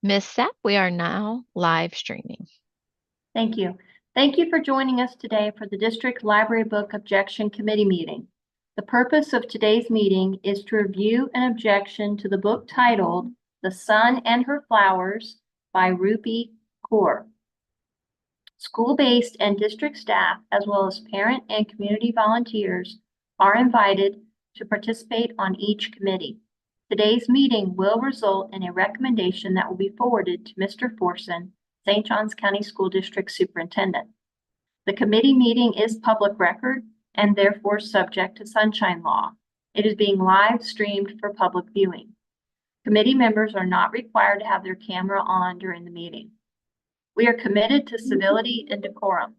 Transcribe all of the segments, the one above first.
Miss Sapp, we are now live streaming. Thank you. Thank you for joining us today for the District Library Book Objection Committee meeting. The purpose of today's meeting is to review an objection to the book titled The Sun and Her Flowers by Rupi Kaur. School-based and district staff, as well as parent and community volunteers, are invited to participate on each committee. Today's meeting will result in a recommendation that will be forwarded to Mr. Forson, St. Johns County School District Superintendent. The committee meeting is public record and therefore subject to sunshine law. It is being live streamed for public viewing. Committee members are not required to have their camera on during the meeting. We are committed to civility and decorum.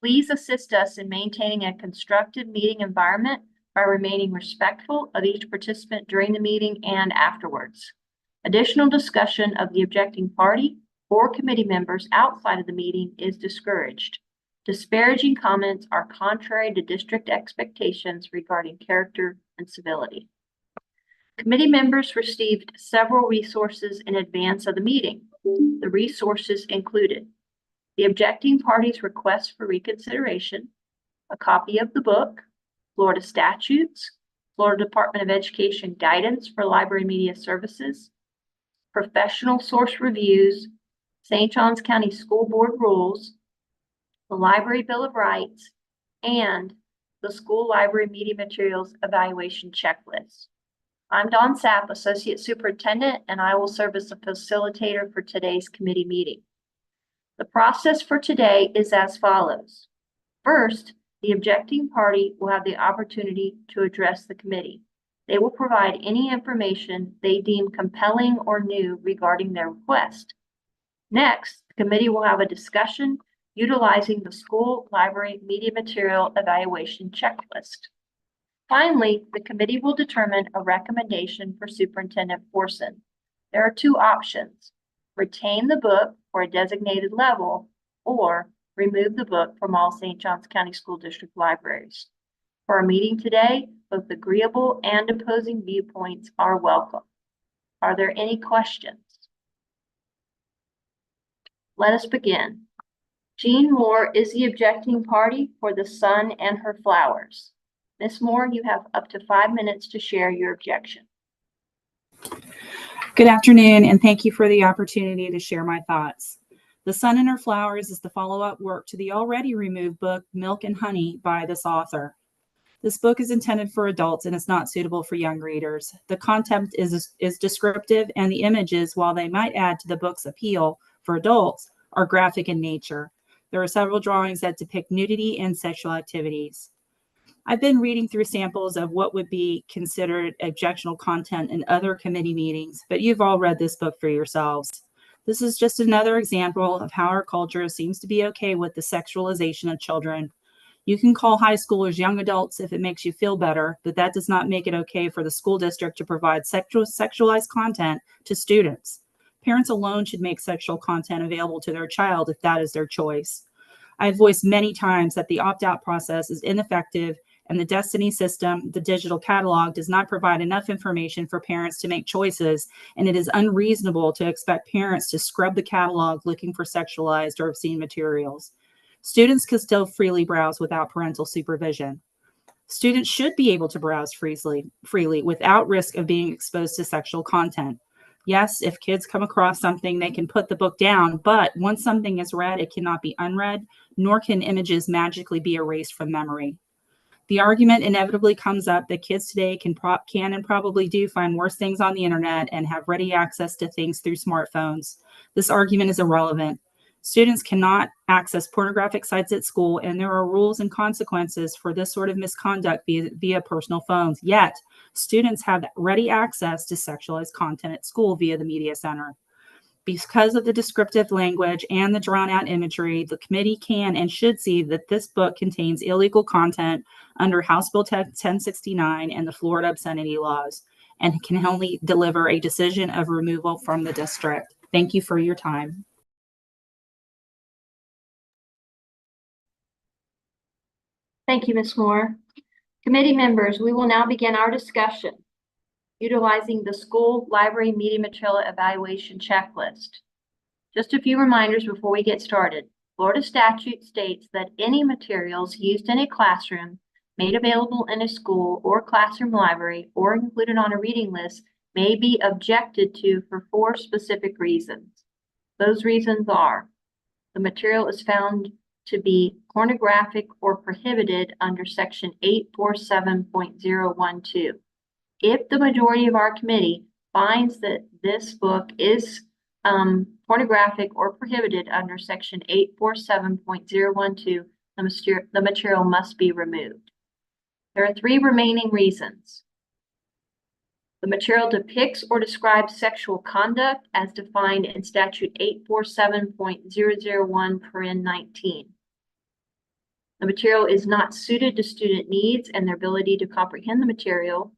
Please assist us in maintaining a constructive meeting environment by remaining respectful of each participant during the meeting and afterwards. Additional discussion of the objecting party or committee members outside of the meeting is discouraged. Disparaging comments are contrary to district expectations regarding character and civility. Committee members received several resources in advance of the meeting. The resources included the objecting party's request for reconsideration, a copy of the book, Florida statutes, Florida Department of Education guidance for library media services, professional source reviews, St. Johns County School Board rules, the Library Bill of Rights, and the School Library Media Materials Evaluation Checklist. I'm Dawn Sapp, Associate Superintendent, and I will serve as the facilitator for today's committee meeting. The process for today is as follows. First, the objecting party will have the opportunity to address the committee. They will provide any information they deem compelling or new regarding their request. Next, the committee will have a discussion utilizing the School Library Media Material Evaluation Checklist. Finally, the committee will determine a recommendation for Superintendent Forson. There are two options: retain the book for a designated level or remove the book from all St. Johns County School District libraries. For our meeting today, both agreeable and opposing viewpoints are welcome. Are there any questions? Let us begin. Jean Moore is the objecting party for The Sun and Her Flowers. Ms. Moore, you have up to 5 minutes to share your objection. Good afternoon, and thank you for the opportunity to share my thoughts. The Sun and Her Flowers is the follow-up work to the already removed book Milk and Honey by this author. This book is intended for adults and is not suitable for young readers. The content is descriptive, and the images, while they might add to the book's appeal for adults, are graphic in nature. There are several drawings that depict nudity and sexual activities. I've been reading through samples of what would be considered objectionable content in other committee meetings, but you've all read this book for yourselves. This is just another example of how our culture seems to be okay with the sexualization of children. You can call high schoolers young adults if it makes you feel better, but that does not make it okay for the school district to provide sexualized content to students. Parents alone should make sexual content available to their child if that is their choice. I've voiced many times that the opt-out process is ineffective, and the Destiny system, the digital catalog, does not provide enough information for parents to make choices, and it is unreasonable to expect parents to scrub the catalog looking for sexualized or obscene materials. Students can still freely browse without parental supervision. Students should be able to browse freely without risk of being exposed to sexual content. Yes, if kids come across something, they can put the book down, but once something is read, it cannot be unread, nor can images magically be erased from memory. The argument inevitably comes up that kids today can and probably do find worse things on the internet and have ready access to things through smartphones. This argument is irrelevant. Students cannot access pornographic sites at school, and there are rules and consequences for this sort of misconduct via personal phones. Yet, students have ready access to sexualized content at school via the Media Center. Because of the descriptive language and the drawn-out imagery, the committee can and should see that this book contains illegal content under House Bill 1069 and the Florida obscenity laws, and can only deliver a decision of removal from the district. Thank you for your time. Thank you, Ms. Moore. Committee members, we will now begin our discussion. utilizing the school library media material evaluation checklist. Just a few reminders before we get started. Florida statute states that any materials used in a classroom, made available in a school or classroom library, or included on a reading list may be objected to for 4 specific reasons. Those reasons are: the material is found to be pornographic or prohibited under section 847.012. If the majority of our committee finds that this book is pornographic or prohibited under section 847.012, the material must be removed. There are 3 remaining reasons. The material depicts or describes sexual conduct as defined in statute 847.001(19). The material is not suited to student needs and their ability to comprehend the material,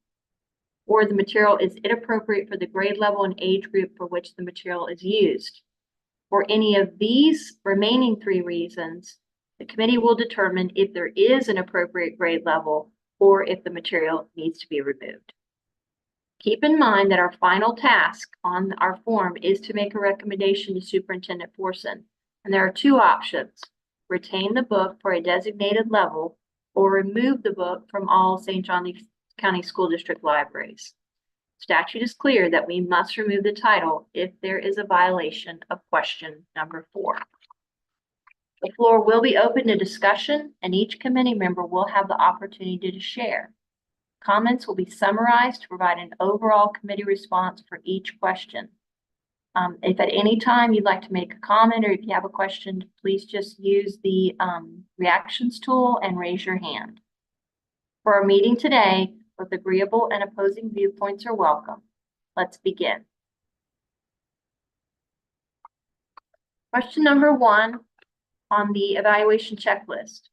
or the material is inappropriate for the grade level and age group for which the material is used. For any of these remaining 3 reasons, the committee will determine if there is an appropriate grade level or if the material needs to be removed. Keep in mind that our final task on our form is to make a recommendation to Superintendent Forson, and there are 2 options: retain the book for a designated level or remove the book from all St. John County School District libraries. Statute is clear that we must remove the title if there is a violation of question number 4. The floor will be open to discussion, and each committee member will have the opportunity to share. Comments will be summarized to provide an overall committee response for each question. If at any time you'd like to make a comment or if you have a question, please just use the reactions tool and raise your hand. For our meeting today, both agreeable and opposing viewpoints are welcome. Let's begin. Question number 1 on the evaluation checklist.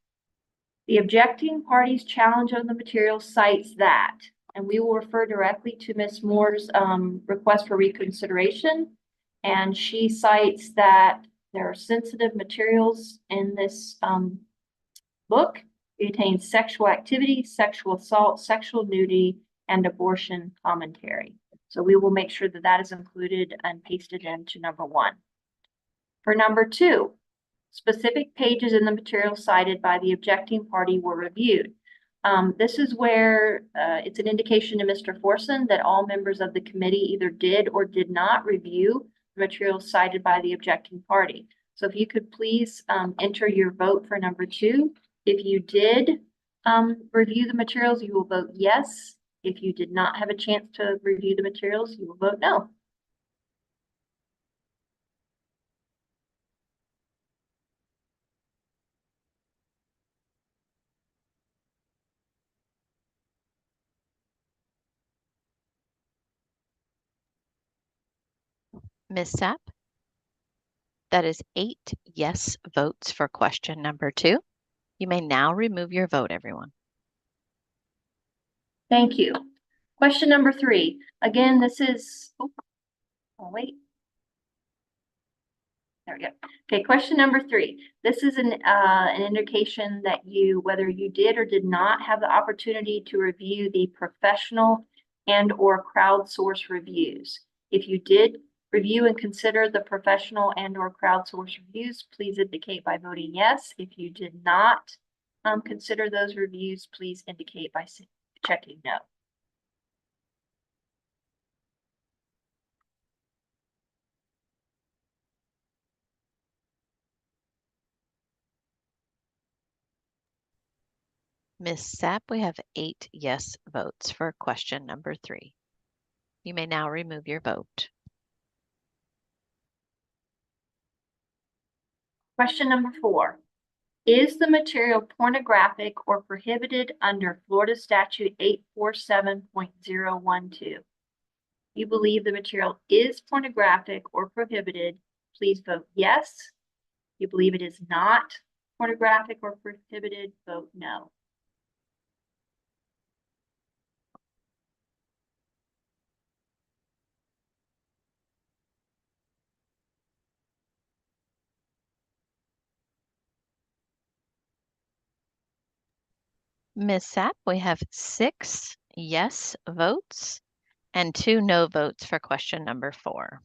The objecting party's challenge on the material cites that, and we will refer directly to Ms. Moore's request for reconsideration, and she cites that there are sensitive materials in this book. It contains sexual activity, sexual assault, sexual nudity, and abortion commentary. So we will make sure that that is included and pasted into number 1. For number 2, specific pages in the material cited by the objecting party were reviewed. This is where it's an indication to Mr. Forson that all members of the committee either did or did not review the materials cited by the objecting party. So if you could please enter your vote for number 2. If you did review the materials, you will vote yes. If you did not have a chance to review the materials, you will vote no. Ms. Sapp, that is 8 yes votes for question number 2. You may now remove your vote, everyone. Thank you. Question number 3. Again, this is, wait. There we go. Okay, question number 3. This is an indication that whether you did or did not have the opportunity to review the professional and or crowdsource reviews. If you did review and consider the professional and or crowdsource reviews, please indicate by voting yes. If you did not consider those reviews, please indicate by checking no. Ms. Sapp, we have 8 yes votes for question number 3. You may now remove your vote. Question number 4. Is the material pornographic or prohibited under Florida Statute 847.012? You believe the material is pornographic or prohibited, please vote yes. You believe it is not pornographic or prohibited, vote no. Ms. Sapp, we have 6 yes votes And 2 no votes for question number 4.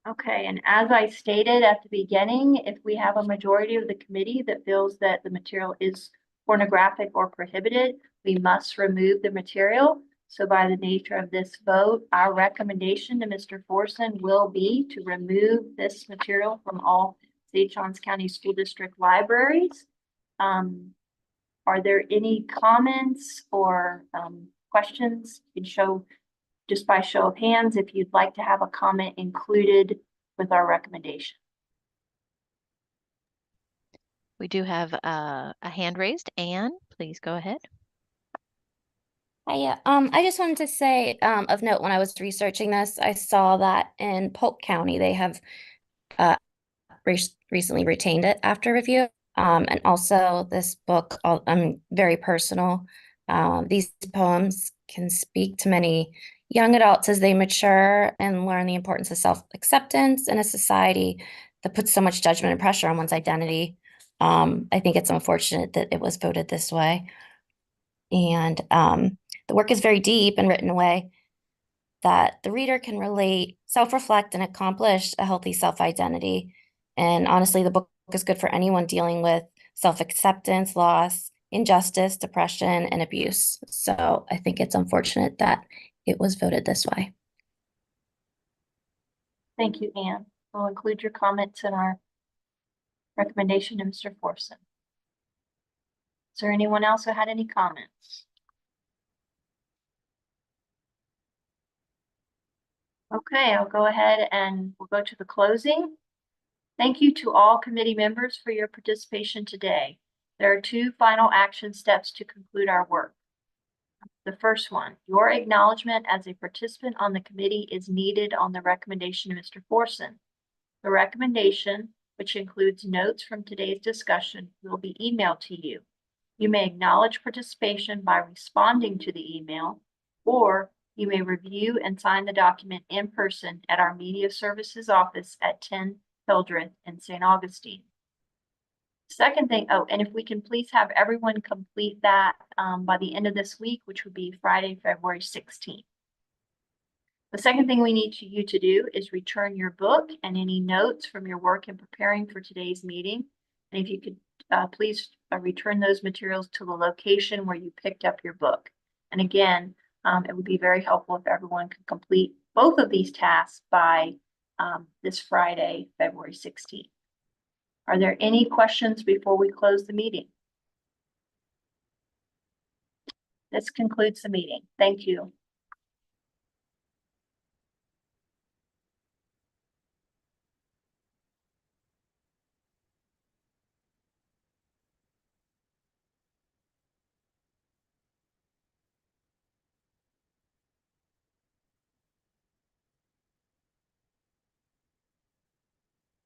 Okay, and as I stated at the beginning, if we have a majority of the committee that feels that the material is pornographic or prohibited, we must remove the material. So by the nature of this vote, our recommendation to Mr. Forson will be to remove this material from all St. Johns County School District libraries. Are there any comments or questions? You can show just by show of hands if you'd like to have a comment included with our recommendation. We do have a hand raised. Anne, please go ahead. Hi, I just wanted to say, of note, when I was researching this, I saw that in Polk County, they have recently retained it after review. And also this book, very personal. These poems can speak to many young adults as they mature and learn the importance of self-acceptance in a society that puts so much judgment and pressure on one's identity. I think it's unfortunate that it was voted this way. And the work is very deep and written in a way that the reader can relate, self-reflect, and accomplish a healthy self-identity. And honestly, the book is good for anyone dealing with self-acceptance, loss, injustice, depression, and abuse. So I think it's unfortunate that it was voted this way. Thank you, Anne. We'll include your comments in our recommendation to Mr. Forson. Is there anyone else who had any comments? Okay, I'll go ahead and we'll go to the closing. Thank you to all committee members for your participation today. There are 2 final action steps to conclude our work. The first one, your acknowledgement as a participant on the committee is needed on the recommendation of Mr. Forson. The recommendation, which includes notes from today's discussion, will be emailed to you. You may acknowledge participation by responding to the email, or you may review and sign the document in person at our Media Services office at 10 Hildreth in St. Augustine. Second thing, and if we can please have everyone complete that by the end of this week, which would be Friday, February 16th. The second thing we need you to do is return your book and any notes from your work in preparing for today's meeting. And if you could please return those materials to the location where you picked up your book. And again, it would be very helpful if everyone could complete both of these tasks by this Friday, February 16th. Are there any questions before we close the meeting? This concludes the meeting. Thank you.